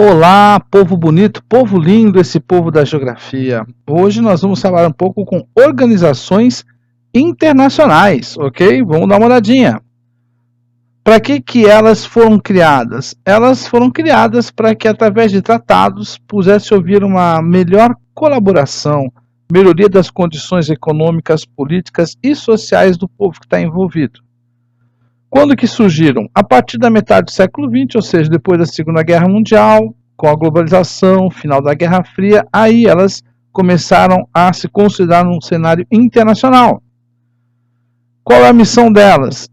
Olá, povo bonito, povo lindo, esse povo da geografia. Hoje nós vamos falar um pouco com organizações internacionais, ok? Vamos dar uma olhadinha. Para que elas foram criadas? Elas foram criadas para que, através de tratados, pudesse haver uma melhor colaboração, melhoria das condições econômicas, políticas e sociais do povo que está envolvido. Quando que surgiram? A partir da metade do século XX, ou seja, depois da Segunda Guerra Mundial, com a globalização, final da Guerra Fria, aí elas começaram a se considerar num cenário internacional. Qual é a missão delas?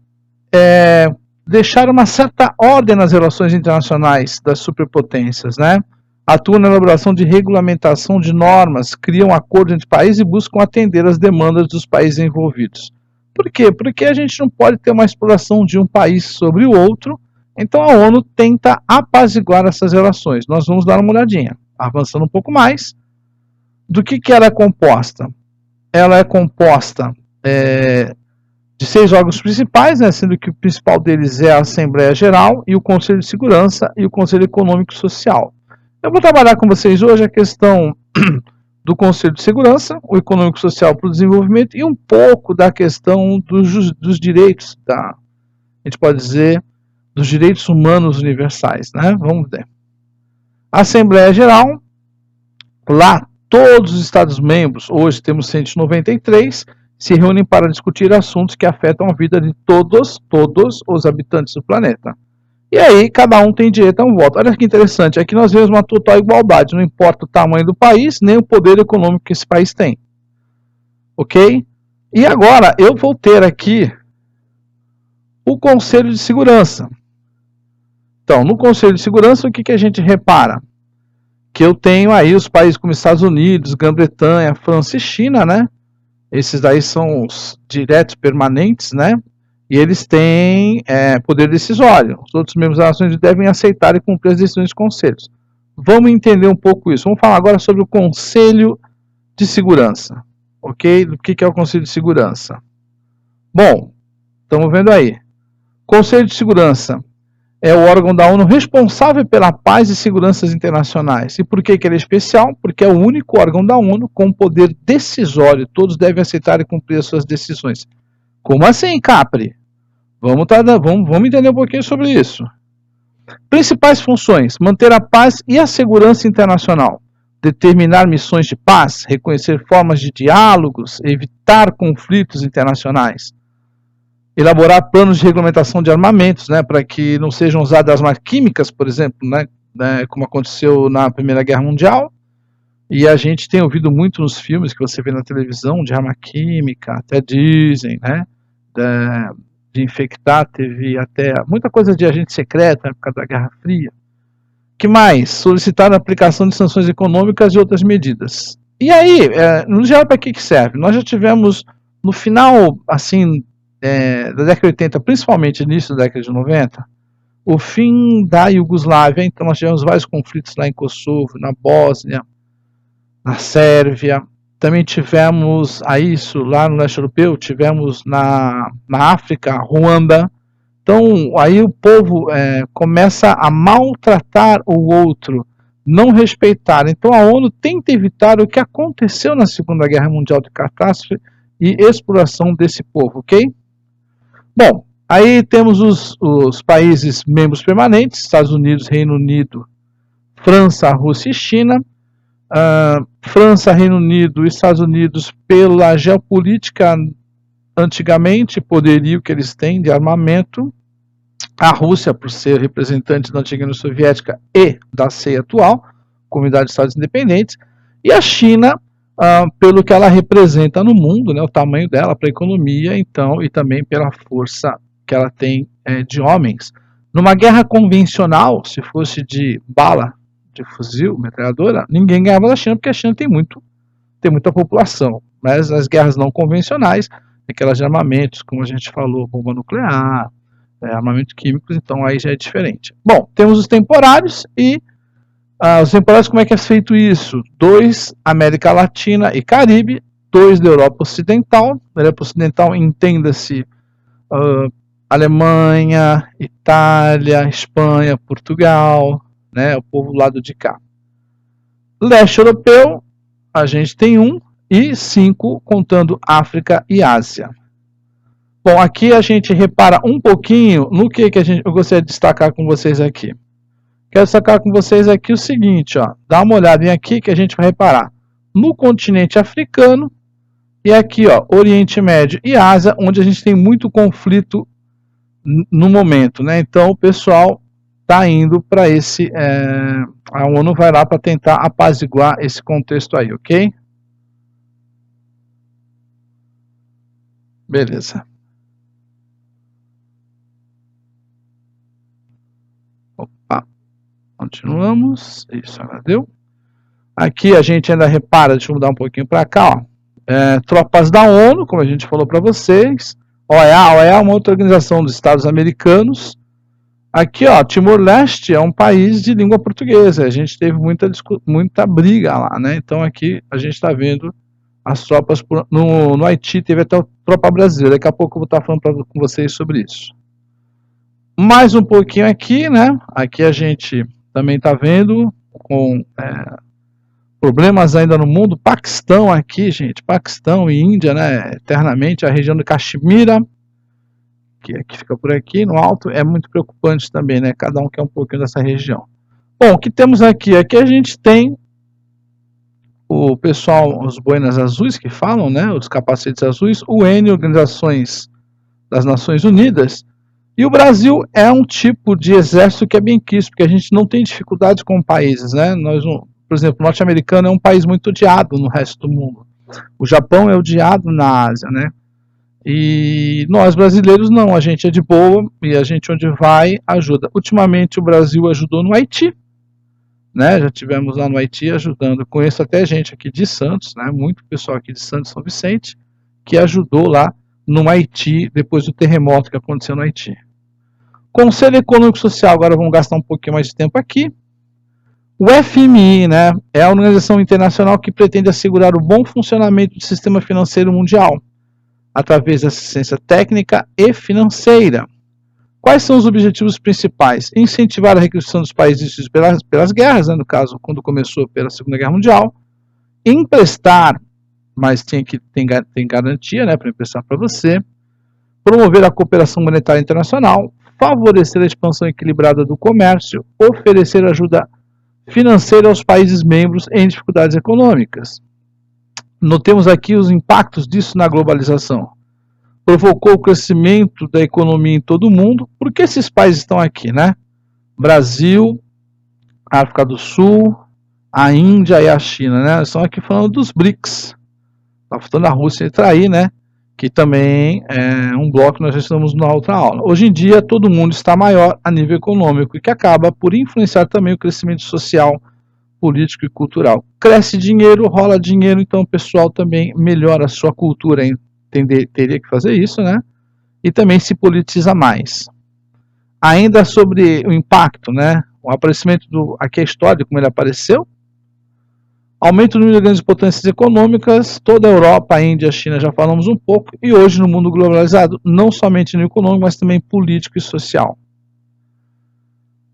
Deixar uma certa ordem nas relações internacionais das superpotências, né? Atuam na elaboração de regulamentação de normas, criam acordos entre países e buscam atender às demandas dos países envolvidos. Por quê? Porque a gente não pode ter uma exploração de um país sobre o outro, então a ONU tenta apaziguar essas relações. Nós vamos dar uma olhadinha, avançando um pouco mais. Do que ela é composta? Ela é composta de 6 órgãos principais, né, sendo que o principal deles é a Assembleia Geral e o Conselho de Segurança e o Conselho Econômico e Social. Eu vou trabalhar com vocês hoje a questão do Conselho de Segurança, o Econômico e Social para o Desenvolvimento e um pouco da questão dos direitos, a gente pode dizer, dos direitos humanos universais, né? Vamos ver. A Assembleia Geral, lá todos os Estados-membros, hoje temos 193, se reúnem para discutir assuntos que afetam a vida de todos os habitantes do planeta. E aí, cada um tem direito a um voto. Olha que interessante, aqui nós vemos uma total igualdade, não importa o tamanho do país, nem o poder econômico que esse país tem. Ok? E agora, eu vou ter aqui o Conselho de Segurança. Então, no Conselho de Segurança, o que a gente repara? Que eu tenho aí os países como Estados Unidos, Grã-Bretanha, França e China, né? Esses daí são os diretos permanentes, né? E eles têm poder decisório. Os outros membros das nações devem aceitar e cumprir as decisões dos conselhos. Vamos entender um pouco isso. Vamos falar agora sobre o Conselho de Segurança. Ok? O que é o Conselho de Segurança? Bom, estamos vendo aí. Conselho de Segurança é o órgão da ONU responsável pela paz e segurança internacionais. E por que ele é especial? Porque é o único órgão da ONU com poder decisório. Todos devem aceitar e cumprir as suas decisões. Como assim, Capri? Vamos entender um pouquinho sobre isso. Principais funções: manter a paz e a segurança internacional, determinar missões de paz, reconhecer formas de diálogos, evitar conflitos internacionais, elaborar planos de regulamentação de armamentos, né, para que não sejam usadas armas químicas, por exemplo, né, como aconteceu na Primeira Guerra Mundial. E a gente tem ouvido muito nos filmes que você vê na televisão de arma química, até dizem, né? De infectar, teve até muita coisa de agente secreto na época da Guerra Fria. Que mais? Solicitar a aplicação de sanções econômicas e outras medidas. E aí, no geral, para que serve? Nós já tivemos, no final, assim, da década de 80, principalmente início da década de 90, o fim da Iugoslávia. Então nós tivemos vários conflitos lá em Kosovo, na Bósnia, na Sérvia. Também tivemos isso lá no leste europeu, tivemos na África, Ruanda. Então aí o povo começa a maltratar o outro, não respeitar. Então a ONU tenta evitar o que aconteceu na Segunda Guerra Mundial de catástrofe e exploração desse povo, ok? Bom, aí temos os países membros permanentes: Estados Unidos, Reino Unido, França, Rússia e China. França, Reino Unido e Estados Unidos, pela geopolítica antigamente, poderio que eles têm de armamento. A Rússia, por ser representante da antiga União Soviética e da CEI atual, Comunidade de Estados Independentes. E a China, pelo que ela representa no mundo, né, o tamanho dela para a economia, então, e também pela força que ela tem de homens. Numa guerra convencional, se fosse de bala, de fuzil, metralhadora, ninguém ganhava da China, porque a China tem muita população. Mas nas guerras não convencionais, aquelas de armamentos, como a gente falou, bomba nuclear, armamentos químicos, então aí já é diferente. Bom, temos os temporários e os temporários, como é que é feito isso? 2, América Latina e Caribe, 2 da Europa Ocidental. Da Europa Ocidental, entenda-se Alemanha, Itália, Espanha, Portugal, né? O povo do lado de cá. Leste europeu, a gente tem 1 e 5 contando África e Ásia. Bom, aqui a gente repara um pouquinho no que eu gostaria de destacar com vocês aqui. Quero destacar com vocês aqui o seguinte, ó, dá uma olhadinha aqui que a gente vai reparar no continente africano e aqui, ó, Oriente Médio e Ásia, onde a gente tem muito conflito no momento, né? Então o pessoal está indo para esse, a ONU vai lá para tentar apaziguar esse contexto aí, ok? Beleza. Opa, continuamos. Isso, agora deu. Aqui a gente ainda repara, deixa eu mudar um pouquinho para cá, ó. Tropas da ONU, como a gente falou para vocês. OEA é uma outra organização dos Estados Americanos. Aqui, ó, Timor-Leste é um país de língua portuguesa. A gente teve muita briga lá, né? Então aqui a gente está vendo as tropas no Haiti, teve até a tropa brasileira. Daqui a pouco eu vou estar falando com vocês sobre isso. Mais um pouquinho aqui, né? Aqui a gente também está vendo com problemas ainda no mundo. Paquistão aqui, gente, Paquistão e Índia, né? Eternamente, a região de Caxemira, que fica por aqui no alto, é muito preocupante também, né? Cada um quer um pouquinho dessa região. Bom, o que temos aqui? Aqui a gente tem o pessoal, os boinas azuis que falam, né? Os capacetes azuis, UN, Organizações das Nações Unidas. E o Brasil é um tipo de exército que é bem quisto, porque a gente não tem dificuldades com países, né? Por exemplo, o norte-americano é um país muito odiado no resto do mundo. O Japão é odiado na Ásia, né? E nós brasileiros não, a gente é de boa e a gente onde vai ajuda. Ultimamente o Brasil ajudou no Haiti, né? Já tivemos lá no Haiti ajudando. Conheço até gente aqui de Santos, né? Muito pessoal aqui de Santos, São Vicente, que ajudou lá no Haiti depois do terremoto que aconteceu no Haiti. Conselho Econômico e Social, agora vamos gastar um pouquinho mais de tempo aqui. O FMI, né, é a organização internacional que pretende assegurar o bom funcionamento do sistema financeiro mundial, através da assistência técnica e financeira. Quais são os objetivos principais? Incentivar a reconstrução dos países pelas guerras, né, no caso, quando começou pela Segunda Guerra Mundial. Emprestar, mas tem garantia, né, para emprestar para você. Promover a cooperação monetária internacional. Favorecer a expansão equilibrada do comércio. Oferecer ajuda financeira aos países membros em dificuldades econômicas. Notemos aqui os impactos disso na globalização. Provocou o crescimento da economia em todo o mundo. Por que esses países estão aqui, né? Brasil, África do Sul, a Índia e a China, né? Estão aqui falando dos BRICS. Está faltando a Rússia entrar aí, né? Que também é um bloco que nós já estamos na outra aula. Hoje em dia, todo mundo está maior a nível econômico e que acaba por influenciar também o crescimento social, político e cultural. Cresce dinheiro, rola dinheiro, então o pessoal também melhora a sua cultura, teria que fazer isso, né? E também se politiza mais. Ainda sobre o impacto, né? O aparecimento aqui é a história de como ele apareceu. Aumento do número de grandes potências econômicas, toda a Europa, a Índia, a China, já falamos um pouco, e hoje no mundo globalizado, não somente no econômico, mas também político e social.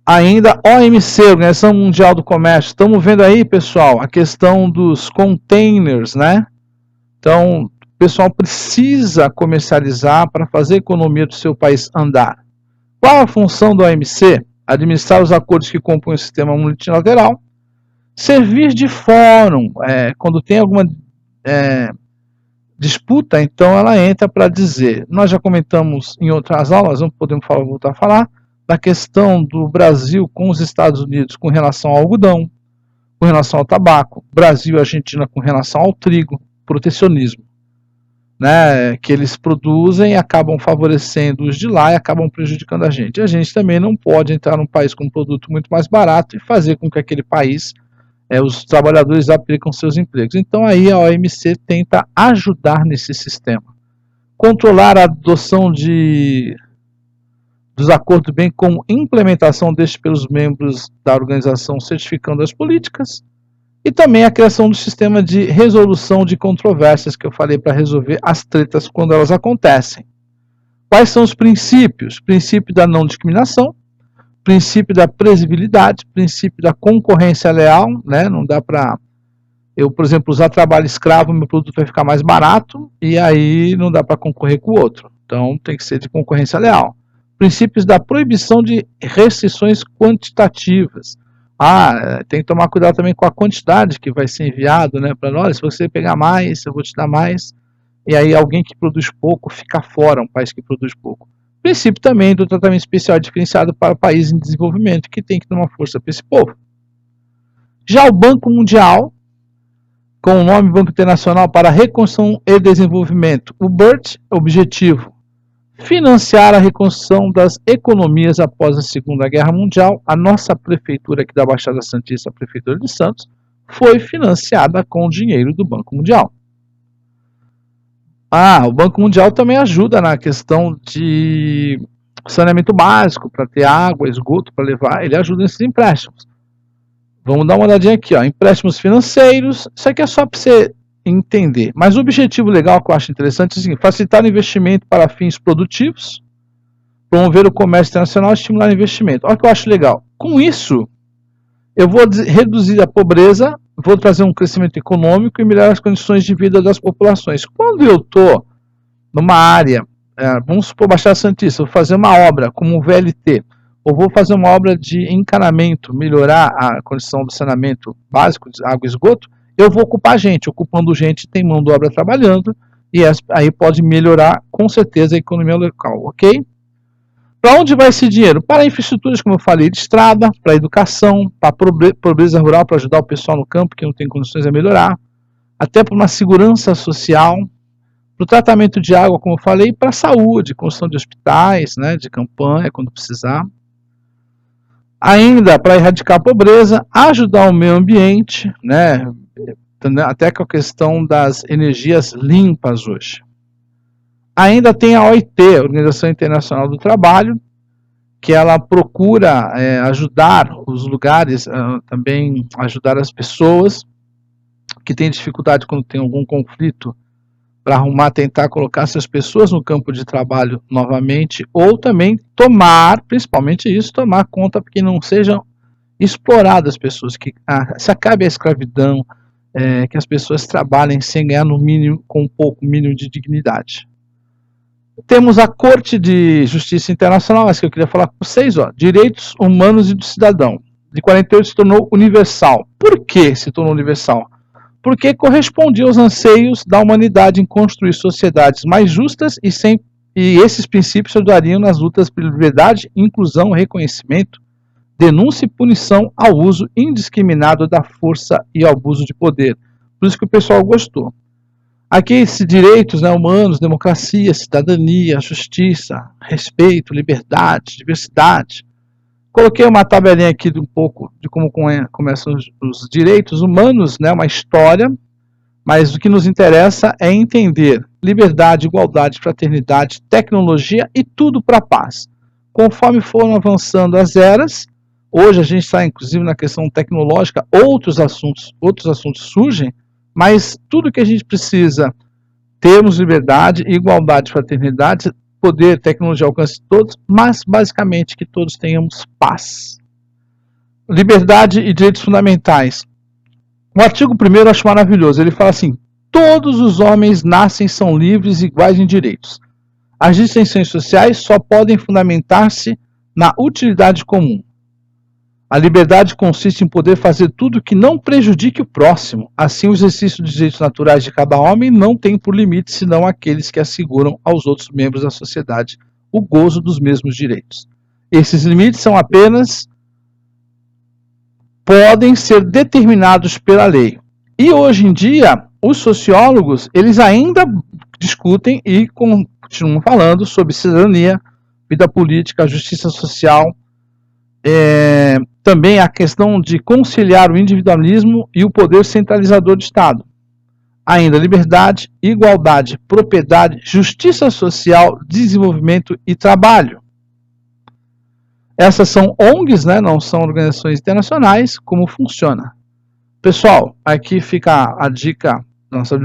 Ainda OMC, Organização Mundial do Comércio, estamos vendo aí, pessoal, a questão dos containers, né? Então, o pessoal precisa comercializar para fazer a economia do seu país andar. Qual a função da OMC? Administrar os acordos que compõem o sistema multilateral, servir de fórum, quando tem alguma disputa, então ela entra para dizer, nós já comentamos em outras aulas, não podemos voltar a falar, da questão do Brasil com os Estados Unidos com relação ao algodão, com relação ao tabaco, Brasil e Argentina com relação ao trigo, protecionismo, né, que eles produzem e acabam favorecendo os de lá e acabam prejudicando a gente. A gente também não pode entrar num país com um produto muito mais barato e fazer com que aquele país os trabalhadores aplicam seus empregos. Então aí a OMC tenta ajudar nesse sistema. Controlar a adoção dos acordos, bem como implementação destes pelos membros da organização, certificando as políticas. E também a criação do sistema de resolução de controvérsias, que eu falei para resolver as tretas quando elas acontecem. Quais são os princípios? Princípio da não discriminação, princípio da previsibilidade, princípio da concorrência leal, né? Não dá para eu, por exemplo, usar trabalho escravo, meu produto vai ficar mais barato e aí não dá para concorrer com o outro. Então tem que ser de concorrência leal. Princípios da proibição de restrições quantitativas. Tem que tomar cuidado também com a quantidade que vai ser enviado, né? Para nós, se você pegar mais, eu vou te dar mais. E aí alguém que produz pouco fica fora, um país que produz pouco. Princípio também do tratamento especial diferenciado para países em desenvolvimento, que tem que dar uma força para esse povo. Já o Banco Mundial, com o nome Banco Internacional para Reconstrução e Desenvolvimento, o BERT, objetivo: financiar a reconstrução das economias após a Segunda Guerra Mundial. A nossa prefeitura aqui da Baixada Santista, a Prefeitura de Santos, foi financiada com o dinheiro do Banco Mundial. O Banco Mundial também ajuda na questão de saneamento básico, para ter água, esgoto para levar, ele ajuda nesses empréstimos. Vamos dar uma olhadinha aqui, ó, empréstimos financeiros, isso aqui é só para você entender. Mas o objetivo legal que eu acho interessante é o seguinte: facilitar o investimento para fins produtivos, promover o comércio internacional e estimular o investimento. Olha o que eu acho legal. Com isso, eu vou reduzir a pobreza, vou trazer um crescimento econômico e melhorar as condições de vida das populações. Quando eu estou numa área, vamos supor Baixada Santista, vou fazer uma obra como um VLT, ou vou fazer uma obra de encanamento, melhorar a condição do saneamento básico, de água e esgoto, eu vou ocupar gente. Ocupando gente, tem mão de obra trabalhando, e aí pode melhorar com certeza a economia local, ok? Para onde vai esse dinheiro? Para infraestruturas, como eu falei, de estrada, para educação, para pobreza rural, para ajudar o pessoal no campo que não tem condições a melhorar, até para uma segurança social, para o tratamento de água, como eu falei, para a saúde, construção de hospitais, né, de campanha, quando precisar. Ainda para erradicar a pobreza, ajudar o meio ambiente, né, até com a questão das energias limpas hoje. Ainda tem a OIT, a Organização Internacional do Trabalho, que ela procura ajudar os lugares, também ajudar as pessoas que têm dificuldade quando tem algum conflito, para tentar colocar essas pessoas no campo de trabalho novamente, ou também principalmente isso, tomar conta para que não sejam exploradas as pessoas, que se acabe a escravidão, que as pessoas trabalhem sem ganhar no mínimo, com um pouco mínimo de dignidade. Temos a Corte de Justiça Internacional, essa que eu queria falar com vocês, ó, Direitos Humanos e do Cidadão. De 48 se tornou universal. Por que se tornou universal? Porque correspondia aos anseios da humanidade em construir sociedades mais justas e esses princípios ajudariam nas lutas pela liberdade, inclusão, reconhecimento, denúncia e punição ao uso indiscriminado da força e ao abuso de poder. Por isso que o pessoal gostou. Aqui esses direitos, né, humanos, democracia, cidadania, justiça, respeito, liberdade, diversidade. Coloquei uma tabelinha aqui de um pouco de como começam os direitos humanos, né, uma história, mas o que nos interessa é entender liberdade, igualdade, fraternidade, tecnologia e tudo para a paz. Conforme foram avançando as eras, hoje a gente está inclusive na questão tecnológica, outros assuntos surgem, mas tudo que a gente precisa, termos liberdade, igualdade, fraternidade, poder, tecnologia, alcance de todos, mas basicamente que todos tenhamos paz. Liberdade e direitos fundamentais. O artigo 1º eu acho maravilhoso, ele fala assim: todos os homens nascem são livres e iguais em direitos. As distinções sociais só podem fundamentar-se na utilidade comum. A liberdade consiste em poder fazer tudo que não prejudique o próximo. Assim, o exercício dos direitos naturais de cada homem não tem por limite senão aqueles que asseguram aos outros membros da sociedade o gozo dos mesmos direitos. Esses limites são apenas podem ser determinados pela lei. E hoje em dia, os sociólogos, eles ainda discutem e continuam falando sobre cidadania, vida política, justiça social, também a questão de conciliar o individualismo e o poder centralizador do Estado. Ainda liberdade, igualdade, propriedade, justiça social, desenvolvimento e trabalho. Essas são ONGs, né, não são organizações internacionais. Como funciona? Pessoal, aqui fica a dica da nossa